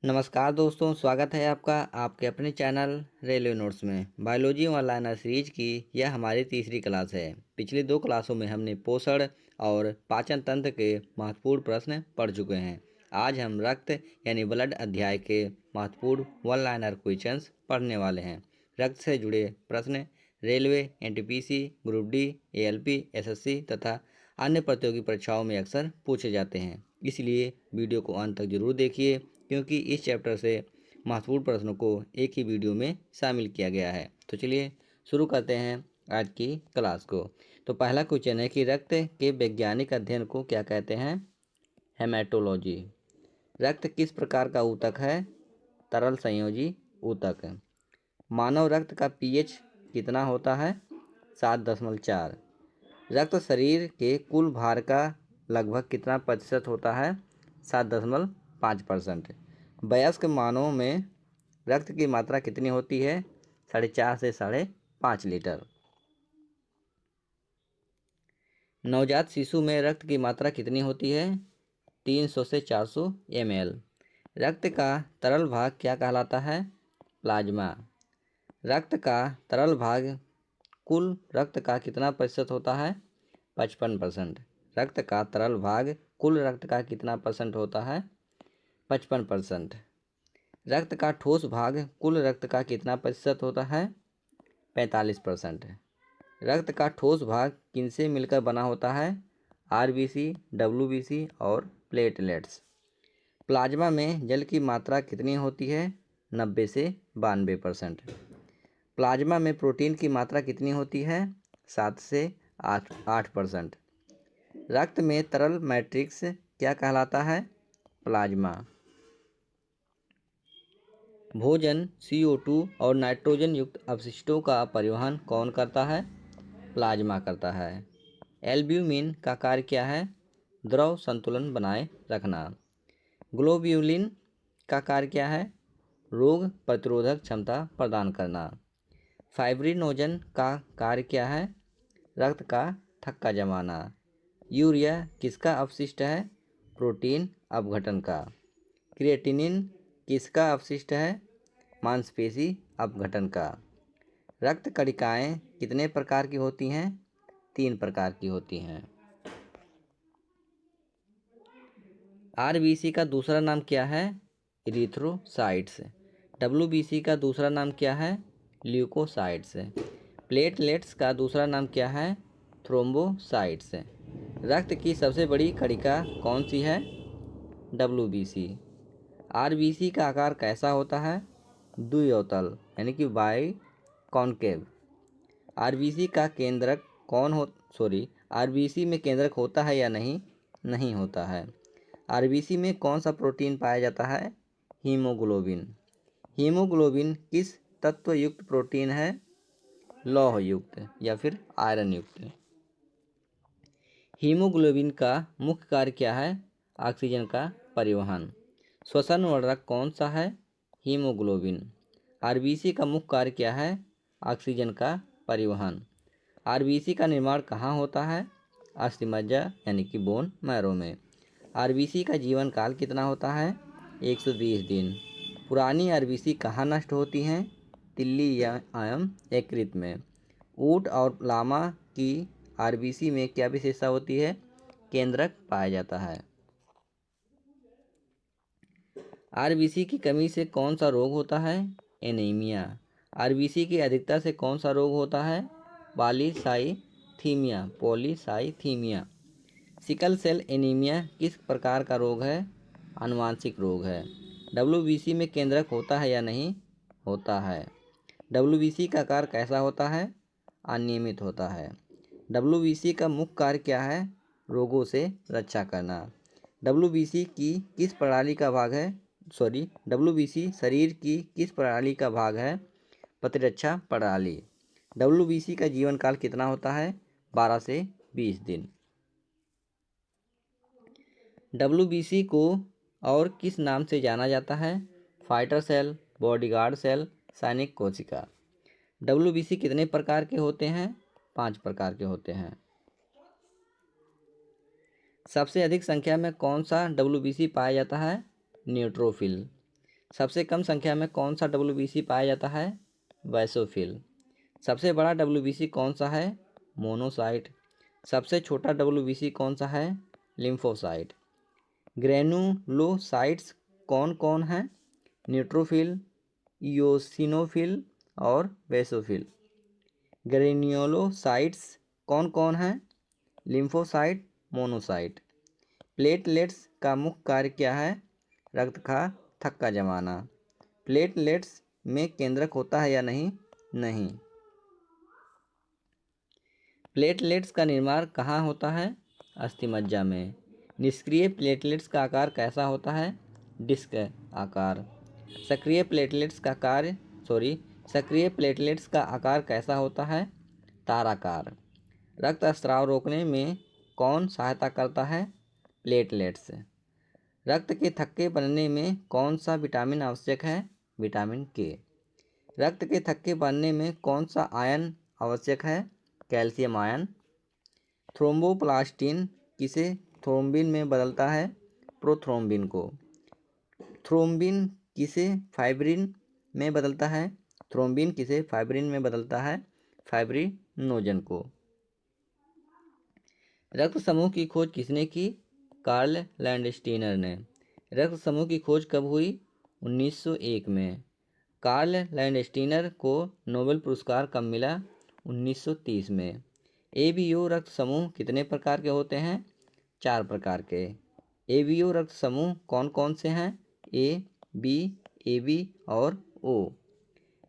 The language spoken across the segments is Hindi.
नमस्कार दोस्तों, स्वागत है आपका आपके अपने चैनल रेलवे नोट्स में। बायोलॉजी ऑनलाइनर सीरीज की यह हमारी तीसरी क्लास है। पिछली दो क्लासों में हमने पोषण और पाचन तंत्र के महत्वपूर्ण प्रश्न पढ़ चुके हैं। आज हम रक्त यानी ब्लड अध्याय के महत्वपूर्ण वन लाइनर क्वेश्चंस पढ़ने वाले हैं। रक्त से जुड़े प्रश्न railway, NTPC, group D, ALP, SSC तथा अन्य प्रतियोगी परीक्षाओं में अक्सर पूछे जाते हैं। इसलिए वीडियो को अंत तक जरूर देखिए, क्योंकि इस चैप्टर से महत्वपूर्ण प्रश्नों को एक ही वीडियो में शामिल किया गया है। तो चलिए शुरू करते हैं आज की क्लास को। तो पहला क्वेश्चन है कि रक्त के वैज्ञानिक अध्ययन को क्या कहते हैं? हेमेटोलॉजी। रक्त किस प्रकार का ऊतक है? तरल संयोजी ऊतक। मानव रक्त का पीएच कितना होता है? 7.4। रक्त शरीर के कुल भार का लगभग कितना प्रतिशत होता है? 7.5%। वयस्क मानव में रक्त की मात्रा कितनी होती है? 4.5 से 5.5 लीटर। नवजात शिशु में रक्त की मात्रा कितनी होती है? 300 से 400 ml। रक्त का तरल भाग क्या कहलाता है? प्लाज्मा। रक्त का तरल भाग कुल रक्त का कितना प्रतिशत होता है? 55%। रक्त का तरल भाग कुल रक्त का कितना परसेंट होता है? 55%। रक्त का ठोस भाग कुल रक्त का कितना प्रतिशत होता है? 45%। रक्त का ठोस भाग किनसे मिलकर बना होता है? आरबीसी, डब्ल्यूबीसी और प्लेटलेट्स। प्लाज्मा में जल की मात्रा कितनी होती है? 90 से 92%। प्लाज्मा में प्रोटीन की मात्रा कितनी होती है? 7 से 8%। रक्त में तरल मैट्रिक्स क्या कहलाता है? प्लाज्मा। भोजन, CO2 और नाइट्रोजन युक्त अपशिष्टों का परिवहन कौन करता है? प्लाज्मा करता है। एल्ब्यूमिन का कार्य क्या है? द्रव संतुलन बनाए रखना। ग्लोब्यूलिन का कार्य क्या है? रोग प्रतिरोधक क्षमता प्रदान करना। फाइब्रिनोजन का कार्य क्या है? रक्त का थक्का जमाना। यूरिया किसका अपशिष्ट है? प्रोटीन अपघटन का। क्रिएटिनिन किसका अपशिष्ट है? मांसपेशी अपघटन का। रक्त कणिकाएं कितने प्रकार की होती हैं? 3 प्रकार की होती हैं। आरबीसी का दूसरा नाम क्या है? इरिथ्रोसाइट्स। डब्ल्यूबीसी का दूसरा नाम क्या है? ल्यूकोसाइट्स। प्लेटलेट्स का दूसरा नाम क्या है? थ्रोम्बोसाइट्स। रक्त की सबसे बड़ी कणिका कौन सी है? डब्ल्यूबीसी। आरबीसी का आकार कैसा होता है? द्वितल यानी कि बाई कॉन्केव। आरबीसी का केंद्रक कौन हो आरबीसी में केंद्रक होता है या नहीं? नहीं होता है। आरबीसी में कौन सा प्रोटीन पाया जाता है? हीमोग्लोबिन। हीमोग्लोबिन किस तत्व युक्त प्रोटीन है? लौह युक्त या फिर आयरन युक्त। हीमोग्लोबिन का मुख्य कार्य क्या है? ऑक्सीजन का परिवहन। श्वसन वर्धक कौन सा है? हीमोग्लोबिन। आरबीसी का मुख्य कार्य क्या है? ऑक्सीजन का परिवहन। आरबीसी का निर्माण कहाँ होता है? अस्थिमज्जा यानी कि बोन मैरो में। आरबीसी का जीवन काल कितना होता है? 120 दिन। पुरानी आरबीसी कहाँ नष्ट होती हैं? तिल्ली या आयम यकृत में। ऊंट और लामा की आरबीसी में क्या विशेषता होती है? केंद्रक पाया जाता है। आरबीसी की कमी से कौन सा रोग होता है? एनीमिया। आरबीसी की अधिकता से कौन सा रोग होता है? पॉलीसाइथीमिया। सिकल सेल एनीमिया किस प्रकार का रोग है? आनुवांशिक रोग है। डब्ल्यूबीसी में केंद्रक होता है या नहीं? होता है। डब्ल्यूबीसी का आकार कैसा होता है? अनियमित होता है। डब्ल्यूबीसी का मुख्य कार्य क्या है? रोगों से रक्षा करना। डब्ल्यूबीसी की किस प्रणाली का भाग है? डब्ल्यूबीसी शरीर की किस प्रणाली का भाग है? प्रतिरक्षा प्रणाली। डब्ल्यूबीसी का जीवन काल कितना होता है? 12 से 20 दिन। डब्ल्यूबीसी को और किस नाम से जाना जाता है? फाइटर सेल, बॉडीगार्ड सेल, सैनिक कोशिका। डब्ल्यूबीसी कितने प्रकार के होते हैं? 5 प्रकार के होते हैं। सबसे अधिक संख्या में कौन सा डब्ल्यूबीसी पाया जाता है? न्यूट्रोफिल। सबसे कम संख्या में कौन सा WBC पाया जाता है? बैसोफिल। सबसे बड़ा WBC कौन सा है? मोनोसाइट। सबसे छोटा WBC कौन सा है? लिम्फोसाइट। ग्रेनुलोसाइट्स कौन कौन हैं? न्यूट्रोफिल, इयोसिनोफिल और बेसोफिल। ग्रेन्युलोसाइट्स कौन कौन हैं? Lymphocyte, monocyte. प्लेटलेट्स का मुख्य कार्य क्या है? रक्त का थक्का जमाना। प्लेटलेट्स में केंद्रक होता है या नहीं? नहीं। प्लेटलेट्स का निर्माण कहाँ होता है? अस्थिमज्जा में। निष्क्रिय प्लेटलेट्स का आकार कैसा होता है? डिस्क आकार। सक्रिय प्लेटलेट्स का सक्रिय प्लेटलेट्स का आकार कैसा होता है? ताराकार। रक्त स्राव रोकने में कौन सहायता करता है? प्लेटलेट्स। रक्त के थक्के बनने में कौन सा विटामिन आवश्यक है? विटामिन के। रक्त के थक्के बनने में कौन सा आयन आवश्यक है? Calcium ion. थ्रोम्बोप्लास्टिन किसे थ्रोम्बिन में बदलता है? प्रोथ्रोम्बिन को। थ्रोम्बिन किसे फाइब्रिन में बदलता है? थ्रोम्बिन किसे फाइब्रिन में बदलता है? फाइब्रिनोजन को। रक्त समूह की खोज किसने की? कार्ल लैंडस्टीनर ने। रक्त समूह की खोज कब हुई? 1901 में। कार्ल लैंडस्टीनर को नोबेल पुरस्कार कब मिला? 1930 में। एबीओ रक्त समूह कितने प्रकार के होते हैं? 4 प्रकार के। एबीओ रक्त समूह कौन कौन से हैं? ए, बी, एबी और ओ।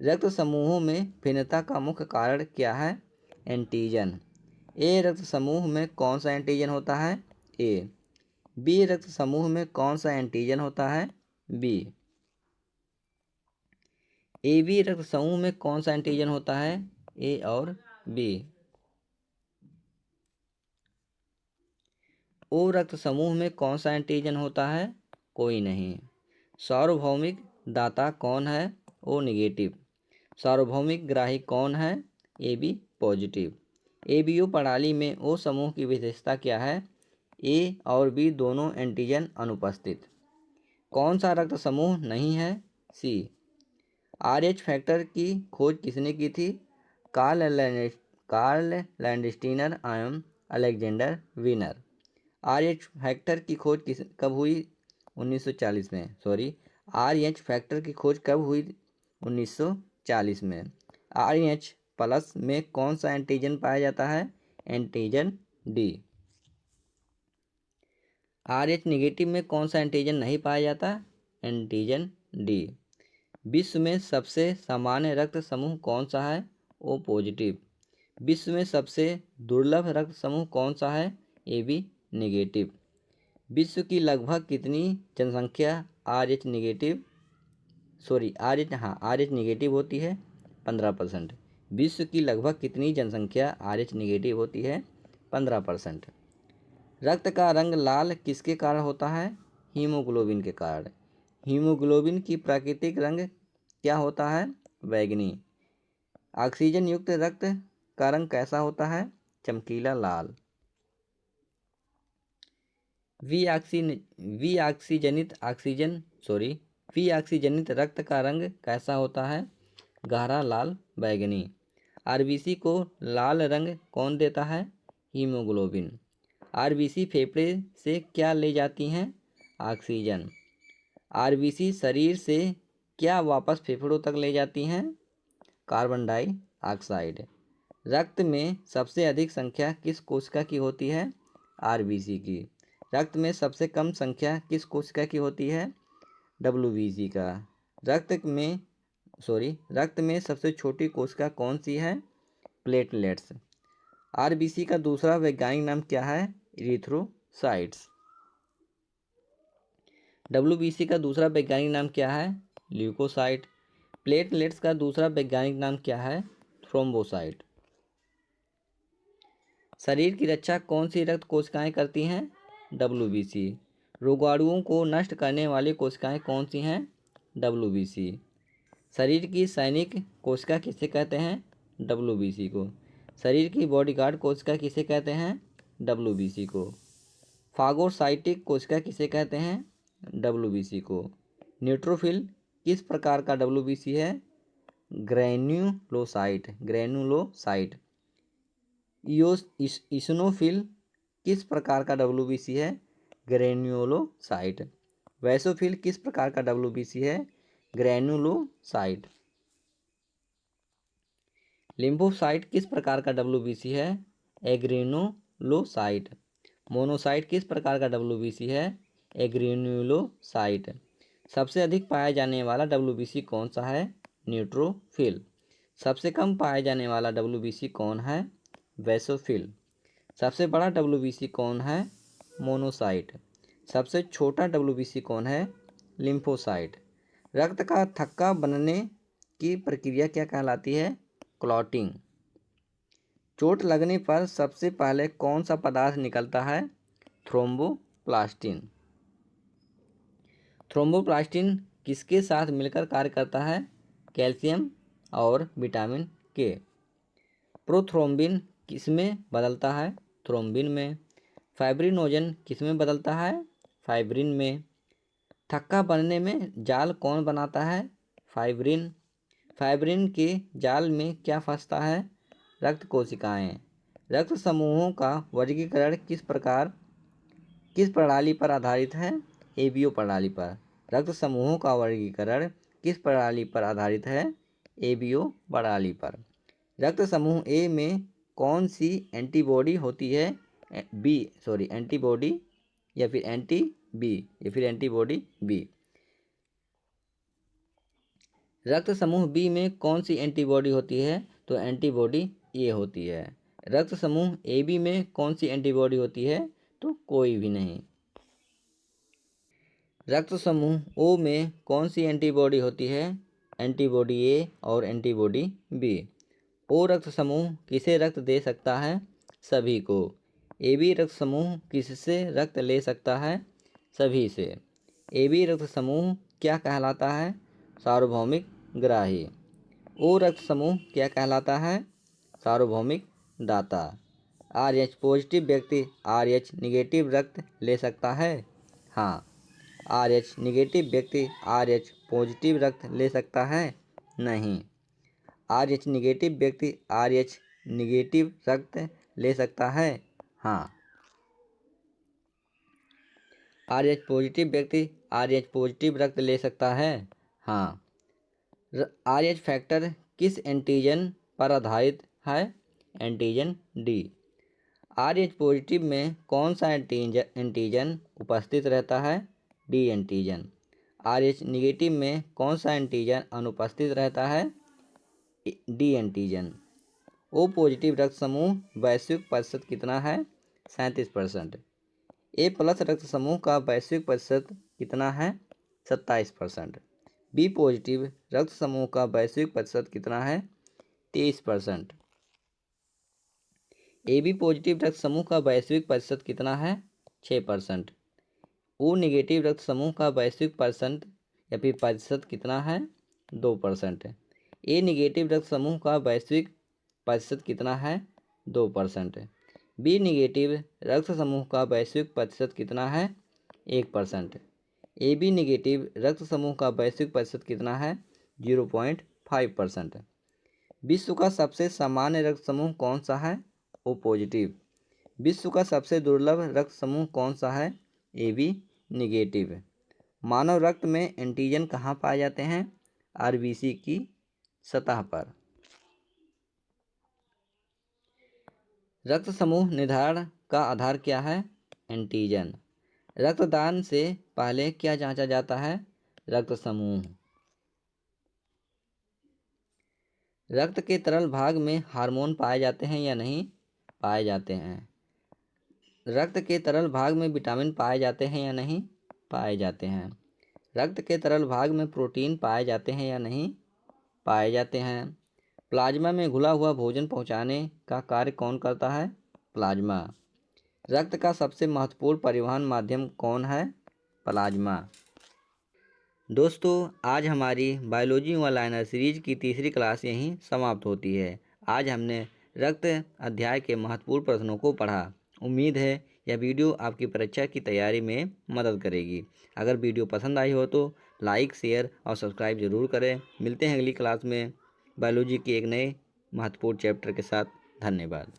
रक्त समूहों में भिन्नता का मुख्य कारण क्या है? एंटीजन। ए रक्त समूह में कौन सा एंटीजन होता है? ए। बी रक्त समूह में कौन सा एंटीजन होता है? बी। ए बी रक्त समूह में कौन सा एंटीजन होता है? ए और बी। ओ रक्त समूह में कौन सा एंटीजन होता है? कोई नहीं। सार्वभौमिक दाता कौन है? O negative. सार्वभौमिक ग्राही कौन है? A B positive. एबीओ प्रणाली में ओ समूह की विशेषता क्या है? ए और बी दोनों एंटीजन अनुपस्थित। कौन सा रक्त समूह नहीं है? सी। RH फैक्टर की खोज किसने की थी? कार्ल लैंडस्टीनर एवं अलेक्जेंडर वीनर। RH फैक्टर की खोज कब हुई? 1940 में। RH फैक्टर की खोज कब हुई? 1940 में। RH प्लस में कौन सा एंटीजन पाया जाता है? Antigen D. RH निगेटिव में कौन सा एंटीजन नहीं पाया जाता? Antigen D. विश्व में सबसे सामान्य रक्त समूह कौन सा है? O positive. विश्व में सबसे दुर्लभ रक्त समूह कौन सा है? A B negative. विश्व की लगभग कितनी जनसंख्या RH नेगेटिव होती है? 15%। विश्व की लगभग कितनी जनसंख्या RH नेगेटिव होती है? 15%। रक्त का रंग लाल किसके कारण होता है? हीमोग्लोबिन के कारण। हीमोग्लोबिन की प्राकृतिक रंग क्या होता है? बैंगनी। ऑक्सीजन युक्त रक्त का रंग कैसा होता है? चमकीला लाल। विऑक्सीजनित रक्त का रंग कैसा होता है? गहरा लाल बैंगनी। आरबीसी को लाल रंग कौन देता है? हीमोग्लोबिन। आरबीसी फेफड़े से क्या ले जाती हैं? ऑक्सीजन। आरबीसी शरीर से क्या वापस फेफड़ों तक ले जाती हैं? Carbon dioxide. रक्त में सबसे अधिक संख्या किस कोशिका की होती है? आरबीसी की। रक्त में सबसे कम संख्या किस कोशिका की होती है? डब्ल्यूबीसी का। रक्त में सबसे छोटी कोशिका कौन सी है? प्लेटलेट्स। आरबीसी का दूसरा वैज्ञानिक नाम क्या है? इरिथ्रोसाइट्स। डब्ल्यूबीसी का दूसरा वैज्ञानिक नाम क्या है? ल्यूकोसाइट। प्लेटलेट्स का दूसरा वैज्ञानिक नाम क्या है? थ्रोम्बोसाइट। शरीर की रक्षा कौन सी रक्त कोशिकाएं करती हैं? डब्ल्यूबीसी। रोगाणुओं को नष्ट करने वाली कोशिकाएं कौन सी हैं? डब्ल्यूबीसी। शरीर की सैनिक कोशिका किसे कहते हैं? डब्ल्यूबीसी को। शरीर की बॉडीगार्ड कोशिका किसे कहते हैं? डब्ल्यूबीसी को। फागोसाइटिक कोशिका किसे कहते हैं? डब्ल्यूबीसी को। न्यूट्रोफिल किस प्रकार का WBC है? ग्रैन्युलोसाइट। इसिनोफिल किस प्रकार का WBC है? ग्रैन्युलोसाइट। वैसोफिल किस प्रकार का WBC है? ग्रैन्युलोसाइट। लिम्फोसाइट किस प्रकार का WBC है? एग्रेनुलोसाइट। मोनोसाइट किस प्रकार का WBC है? एग्रेनुलोसाइट। सबसे अधिक पाया जाने वाला WBC कौन सा है? न्यूट्रोफिल। सबसे कम पाया जाने वाला WBC कौन है? वैसोफिल। सबसे बड़ा WBC कौन है? मोनोसाइट। सबसे छोटा WBC कौन है? लिम्फोसाइट। रक्त का थक्का बनने की प्रक्रिया क्या कहलाती है? क्लॉटिंग। चोट लगने पर सबसे पहले कौन सा पदार्थ निकलता है? थ्रोम्बोप्लास्टिन। थ्रोम्बोप्लास्टिन किसके साथ मिलकर कार्य करता है? कैल्शियम और विटामिन के। प्रोथ्रोम्बिन किसमें बदलता है? थ्रोम्बिन में। फाइब्रिनोजन किसमें बदलता है? फाइब्रिन में। थक्का बनने में जाल कौन बनाता है? फाइब्रिन। फाइब्रिन के जाल में क्या फंसता है? रक्त कोशिकाएं। रक्त समूहों का वर्गीकरण किस प्रणाली पर आधारित है? एबीओ प्रणाली पर। रक्त समूहों का वर्गीकरण किस प्रणाली पर आधारित है? एबीओ प्रणाली पर। रक्त समूह ए में कौन सी एंटीबॉडी होती है? एंटीबॉडी या फिर एंटीबॉडी बी। रक्त समूह बी में कौन सी एंटीबॉडी होती है? तो एंटीबॉडी ए होती है। रक्त समूह ए बी में कौन सी एंटीबॉडी होती है? तो कोई भी नहीं। रक्त समूह ओ में कौन सी एंटीबॉडी होती है? एंटीबॉडी ए और एंटीबॉडी बी। ओ रक्त समूह किसे रक्त दे सकता है? सभी को। ए बी रक्त समूह किससे रक्त ले सकता है? सभी से। ए बी रक्त समूह क्या कहलाता है? सार्वभौमिक ग्राही। ओ रक्त समूह क्या कहलाता है? सार्वभौमिक दाता। RH पॉजिटिव व्यक्ति RH निगेटिव रक्त ले सकता है? हाँ। RH निगेटिव व्यक्ति RH पॉजिटिव रक्त ले सकता है? नहीं। RH निगेटिव व्यक्ति RH निगेटिव रक्त ले सकता है? हाँ। RH पॉजिटिव व्यक्ति RH पॉजिटिव रक्त ले सकता है? हाँ। RH फैक्टर किस एंटीजन पर आधारित है? Antigen D. RH पॉजिटिव में कौन सा एंटीजन उपस्थित रहता है? D antigen. RH निगेटिव में कौन सा एंटीजन अनुपस्थित रहता है? D antigen. ओ पॉजिटिव रक्त समूह वैश्विक प्रतिशत कितना है? 37%। ए प्लस रक्त समूह का वैश्विक प्रतिशत कितना है? 27%। बी पॉजिटिव रक्त समूह का वैश्विक प्रतिशत कितना है? 23%। ए बी पॉजिटिव रक्त समूह का वैश्विक प्रतिशत कितना है? 6%। ओ निगेटिव रक्त समूह का वैश्विक परसेंट या फिर प्रतिशत कितना है? 2%। ए निगेटिव रक्त समूह का वैश्विक प्रतिशत कितना है? 2%। बी निगेटिव रक्त समूह का वैश्विक प्रतिशत कितना है? 1%। ए बी निगेटिव रक्त समूह का वैश्विक प्रतिशत कितना है? 0.5%। विश्व का सबसे सामान्य रक्त समूह कौन सा है? O positive. विश्व का सबसे दुर्लभ रक्त समूह कौन सा है? A B negative. मानव रक्त में एंटीजन कहाँ पाए जाते हैं? RBC की सतह पर। रक्त समूह निर्धारण का आधार क्या है? एंटीजन। रक्तदान से पहले क्या जांचा जाता है? रक्त समूह। रक्त के तरल भाग में हार्मोन पाए जाते हैं या नहीं? पाए जाते हैं। रक्त के तरल भाग में विटामिन पाए जाते हैं या नहीं? पाए जाते हैं। रक्त के तरल भाग में प्रोटीन पाए जाते हैं या नहीं? पाए जाते हैं। प्लाज्मा में घुला हुआ भोजन पहुंचाने का कार्य कौन करता है? प्लाज्मा। रक्त का सबसे महत्वपूर्ण परिवहन माध्यम कौन है? प्लाज्मा। दोस्तों, आज हमारी बायोलॉजी व लाइनर सीरीज की तीसरी क्लास यहीं समाप्त होती है। आज हमने रक्त अध्याय के महत्वपूर्ण प्रश्नों को पढ़ा। उम्मीद है यह वीडियो आपकी परीक्षा की तैयारी में मदद करेगी। अगर वीडियो पसंद आई हो तो लाइक, शेयर और सब्सक्राइब जरूर करें। मिलते हैं अगली क्लास में बायोलॉजी की एक नए महत्वपूर्ण चैप्टर के साथ। धन्यवाद।